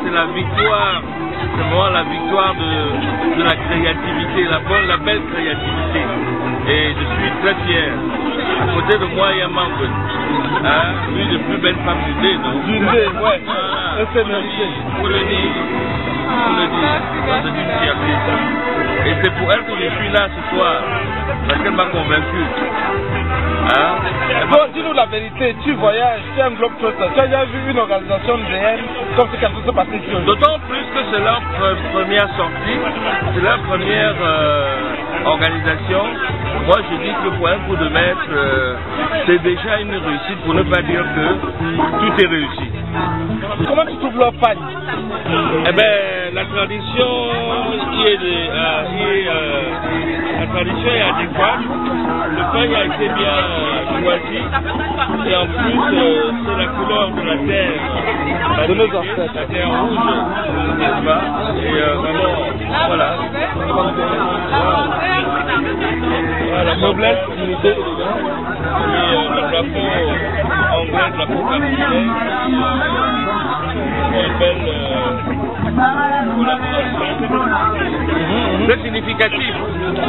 C'est la victoire, c'est vraiment la victoire de la créativité, la belle créativité. Et je suis très fier. À côté de moi, il y a Mangue. Une des plus belles femmes du dé, non? Du dé, ouais. C'est mérité. Pour le dire. C'est une fierté. Et c'est pour elle que je suis là ce soir. Parce qu'elle m'a convaincu. Bon, dis-nous la vérité, tu voyages, tu es un globetrotter, tu as déjà vu une organisation DM comme ce qui s'est passé ici aujourd'hui? D'autant plus que c'est leur première sortie, c'est leur première organisation. Moi je dis que pour un coup de maître, c'est déjà une réussite, pour ne pas dire que tout est réussi. Comment tu trouves leur pagne? Eh bien, la tradition la tradition est adéquate. Le pagne a été bien choisi. Et en plus, c'est la couleur de la terre. De nos ancêtres. La terre rouge, n'est-ce pas? Et vraiment, voilà. La noblesse, l'unité, et le drapeau anglais, le drapeau camerounais. Une belle très significatif.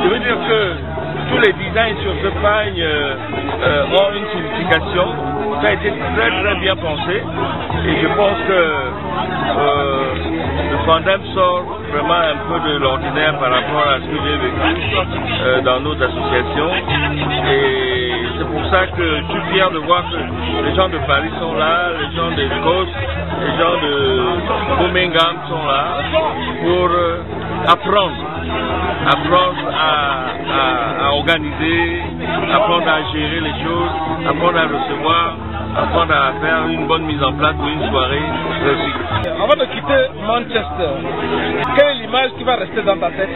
Je veux dire que tous les designs sur ce pagne ont une signification. Ça a été très bien pensé. Et je pense que le Fandem sort vraiment un peu de l'ordinaire par rapport à ce que j'ai vécu dans notre association. Et c'est pour ça que je suis fier de voir que les gens de Paris sont là, les gens d'Écosse, les gens de Birmingham sont là pour apprendre à organiser, apprendre à gérer les choses, apprendre à recevoir, apprendre à faire une bonne mise en place pour une soirée réussie. Avant de quitter Manchester, quelle est l'image qui va rester dans ta tête?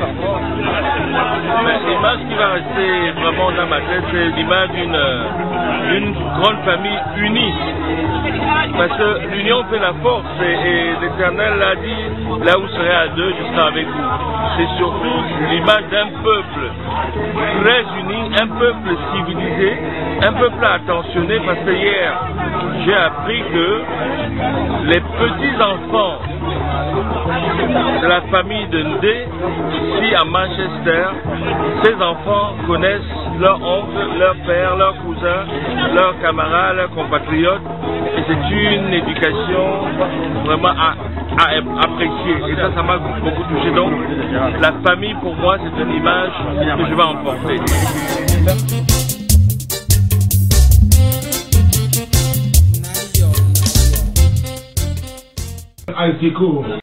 L'image qui va rester vraiment dans ma tête, c'est l'image d'une grande famille unie. Parce que l'union fait la force et l'Éternel l'a dit, là où vous serez à deux, je serai avec vous. C'est surtout l'image d'un peuple très uni, un peuple civilisé, un peuple attentionné, parce que hier, j'ai appris que les petits-enfants de la famille de Ndé, ici à Manchester, ces enfants connaissent leur oncle, leur père, leur cousin, leurs camarades, leurs compatriotes, et c'est une éducation vraiment à apprécier. Et ça m'a beaucoup touché. Donc, la famille, pour moi, c'est une image que je vais emporter. Ah, c'est cool.